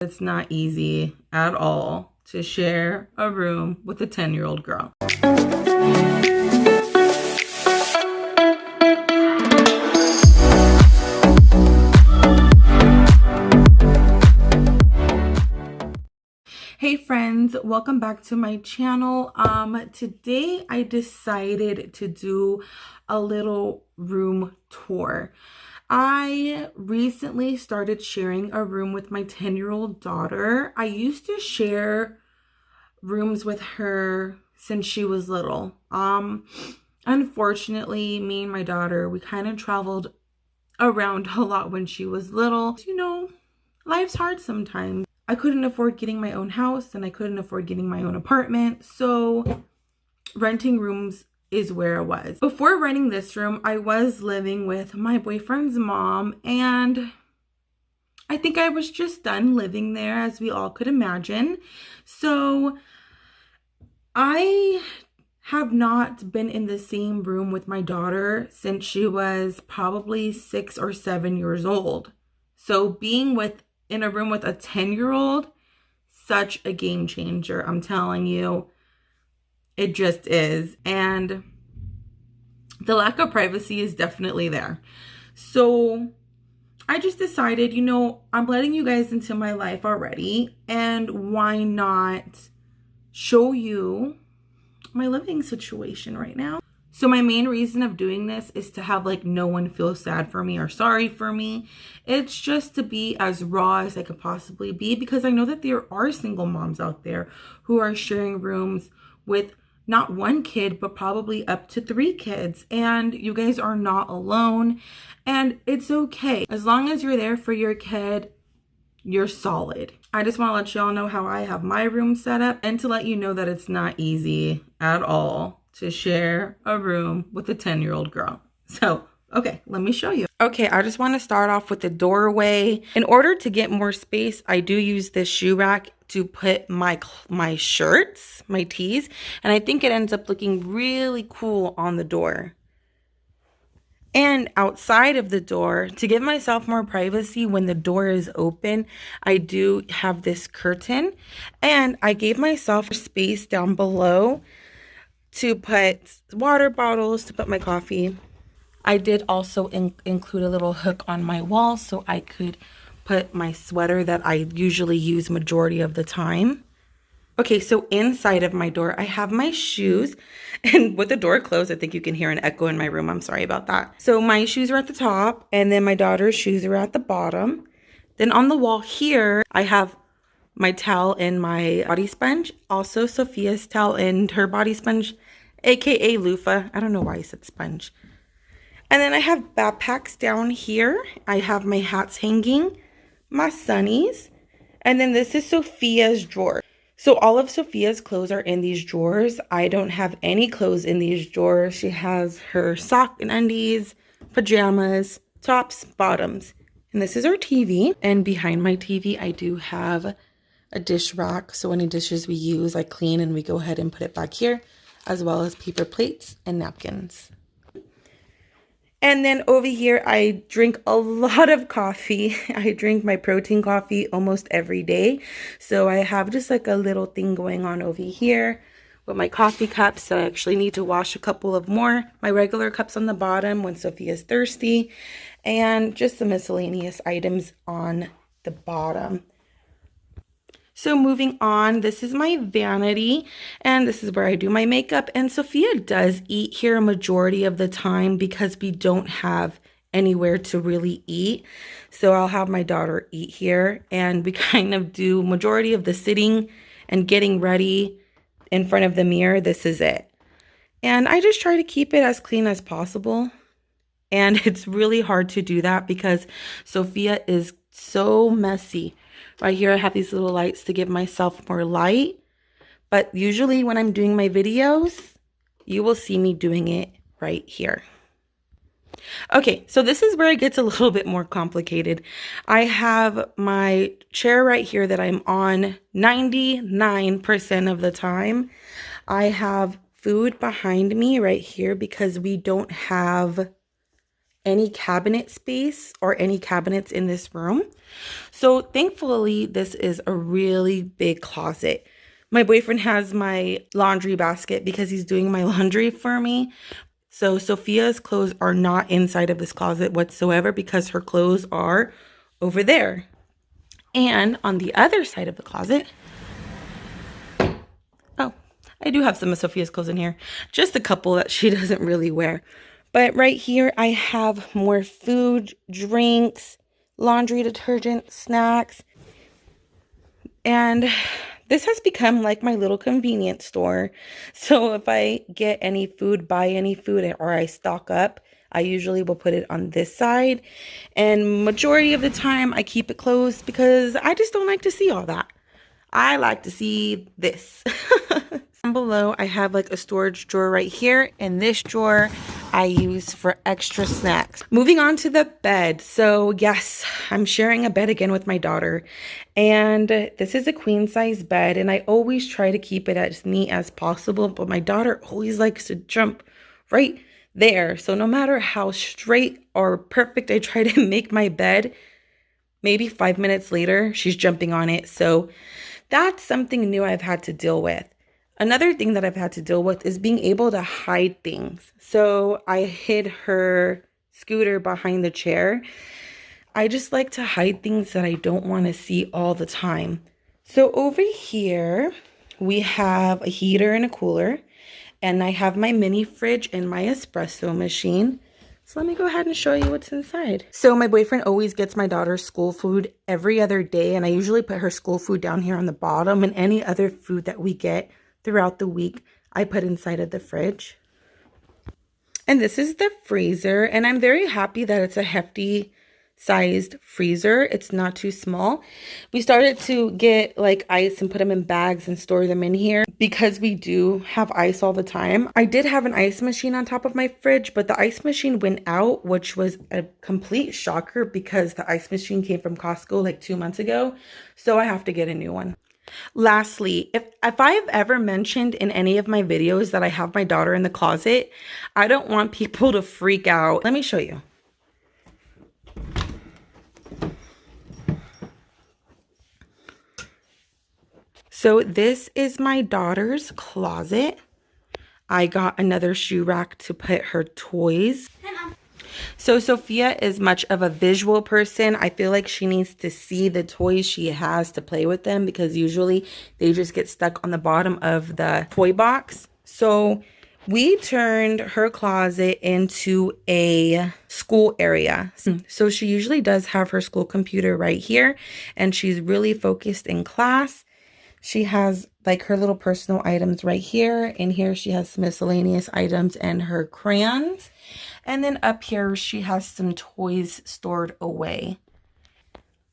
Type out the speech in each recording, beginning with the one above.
It's not easy at all to share a room with a 10-year-old girl. Hey friends, welcome back to my channel. Today I decided to do a little room tour. I recently started sharing a room with my 10-year-old daughter. I used to share rooms with her since she was little. Unfortunately, me and my daughter, we kind of traveled around a lot when she was little. You know, life's hard sometimes. I couldn't afford getting my own house and I couldn't afford getting my own apartment. So renting rooms is where I was. Before renting this room, I was living with my boyfriend's mom, and I think I was just done living there, as we all could imagine. So I have not been in the same room with my daughter since she was probably 6 or 7 years old. So being in a room with a 10-year-old, such a game changer, I'm telling you. It just is. And the lack of privacy is definitely there. So I just decided, you know, I'm letting you guys into my life already, and why not show you my living situation right now? So my main reason of doing this is to have like no one feel sad for me or sorry for me. It's just to be as raw as I could possibly be, because I know that there are single moms out there who are sharing rooms with not one kid, but probably up to 3 kids. And you guys are not alone. And it's okay. As long as you're there for your kid, you're solid. I just want to let y'all know how I have my room set up, and to let you know that it's not easy at all to share a room with a 10-year-old girl. So, okay, let me show you. Okay, I just want to start off with the doorway. In order to get more space, I do use this shoe rack to put my shirts, my tees, and I think it ends up looking really cool on the door. And outside of the door, to give myself more privacy when the door is open, I do have this curtain, and I gave myself space down below to put water bottles, to put my coffee. I did also include a little hook on my wall so I could put my sweater that I usually use majority of the time. Okay, so inside of my door, I have my shoes, and with the door closed, I think you can hear an echo in my room. I'm sorry about that. So my shoes are at the top, and then my daughter's shoes are at the bottom. Then on the wall here, I have my towel and my body sponge. Also Sophia's towel and her body sponge, aka loofah. I don't know why I said sponge. And then I have backpacks down here. I have my hats hanging, my sunnies, and then this is Sophia's drawer. So all of Sophia's clothes are in these drawers. I don't have any clothes in these drawers. She has her sock and undies, pajamas, tops, bottoms. And this is our TV. And behind my TV, I do have a dish rack. So any dishes we use, I clean and we go ahead and put it back here, as well as paper plates and napkins. And then over here, I drink a lot of coffee. I drink my protein coffee almost every day. So I have just like a little thing going on over here with my coffee cups. So I actually need to wash a couple of more. My regular cups on the bottom when Sophia's thirsty. And just some miscellaneous items on the bottom. So moving on, this is my vanity, and this is where I do my makeup. And Sophia does eat here a majority of the time because we don't have anywhere to really eat. So I'll have my daughter eat here, and we kind of do majority of the sitting and getting ready in front of the mirror. This is it. And I just try to keep it as clean as possible. And it's really hard to do that because Sophia is so messy. Right here, I have these little lights to give myself more light. But usually when I'm doing my videos, you will see me doing it right here. Okay, so this is where it gets a little bit more complicated. I have my chair right here that I'm on 99% of the time. I have food behind me right here because we don't have any cabinet space or any cabinets in this room. So thankfully, this is a really big closet. My boyfriend has my laundry basket because he's doing my laundry for me. So Sophia's clothes are not inside of this closet whatsoever because her clothes are over there. And on the other side of the closet, oh, I do have some of Sophia's clothes in here. Just a couple that she doesn't really wear. But right here, I have more food, drinks, laundry detergent, snacks. And this has become like my little convenience store. So if I get any food, buy any food, or I stock up, I usually will put it on this side. And majority of the time, I keep it closed because I just don't like to see all that. I like to see this. Down below, I have like a storage drawer right here, and this drawer I use for extra snacks. Moving on to the bed. So yes, I'm sharing a bed again with my daughter, and this is a queen size bed, and I always try to keep it as neat as possible, but my daughter always likes to jump right there. So no matter how straight or perfect I try to make my bed, maybe 5 minutes later, she's jumping on it. So that's something new I've had to deal with. Another thing that I've had to deal with is being able to hide things. So I hid her scooter behind the chair. I just like to hide things that I don't want to see all the time. So over here, we have a heater and a cooler. And I have my mini fridge and my espresso machine. So let me go ahead and show you what's inside. So my boyfriend always gets my daughter's school food every other day. And I usually put her school food down here on the bottom. And any other food that we get throughout the week, I put inside of the fridge. And this is the freezer. And I'm very happy that it's a hefty sized freezer. It's not too small. We started to get like ice and put them in bags and store them in here because we do have ice all the time. I did have an ice machine on top of my fridge, but the ice machine went out, which was a complete shocker because the ice machine came from Costco like 2 months ago. So I have to get a new one. Lastly, if I've ever mentioned in any of my videos that I have my daughter in the closet, I don't want people to freak out. Let me show you. So this is my daughter's closet. I got another shoe rack to put her toys. So Sophia is much of a visual person. I feel like she needs to see the toys she has to play with them because usually they just get stuck on the bottom of the toy box. So we turned her closet into a school area. So she usually does have her school computer right here, and she's really focused in class. She has like her little personal items right here. In here, she has some miscellaneous items and her crayons. And then up here, she has some toys stored away.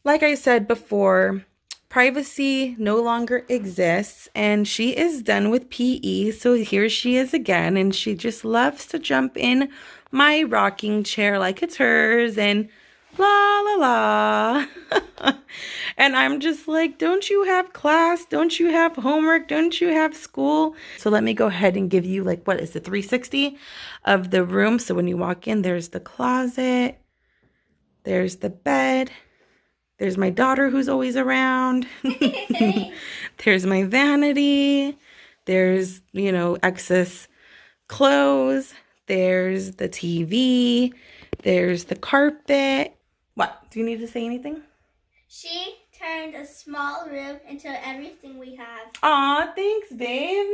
Like I said before, privacy no longer exists, and she is done with PE. So here she is again, and she just loves to jump in my rocking chair like it's hers and la la la. And I'm just like, don't you have class? Don't you have homework? Don't you have school? So let me go ahead and give you like, what is the 360 of the room? So when you walk in, there's the closet, there's the bed, there's my daughter who's always around, there's my vanity, there's, you know, excess clothes, there's the TV, there's the carpet. What? Do you need to say anything? She turned a small room into everything we have. Aw, thanks, babe.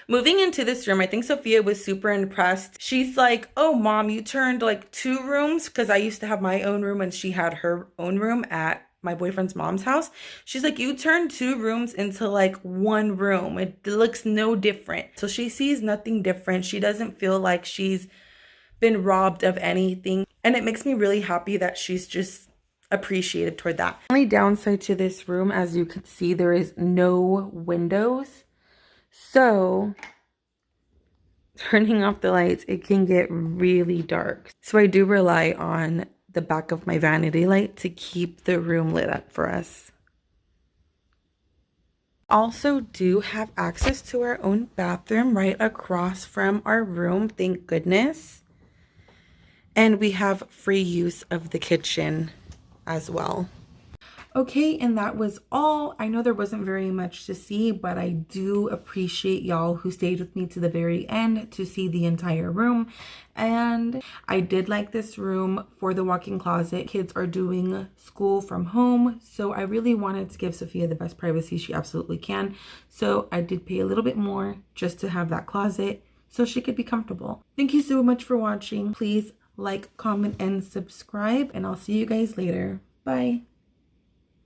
Moving into this room, I think Sophia was super impressed. She's like, oh, Mom, you turned like 2 rooms, because I used to have my own room and she had her own room at my boyfriend's mom's house. She's like, you turned 2 rooms into like 1 room. It looks no different. So she sees nothing different. She doesn't feel like she's been robbed of anything. And it makes me really happy that she's just appreciated toward that. The only downside to this room, as you can see, there is no windows. So turning off the lights, it can get really dark. So I do rely on the back of my vanity light to keep the room lit up for us. Also do have access to our own bathroom right across from our room, thank goodness. And we have free use of the kitchen as well. Okay, and that was all. I know there wasn't very much to see, but I do appreciate y'all who stayed with me to the very end to see the entire room. And I did like this room for the walk-in closet. Kids are doing school from home, so I really wanted to give Sophia the best privacy she absolutely can. So I did pay a little bit more just to have that closet so she could be comfortable. Thank you so much for watching. Please like, comment, and subscribe, and I'll see you guys later. Bye.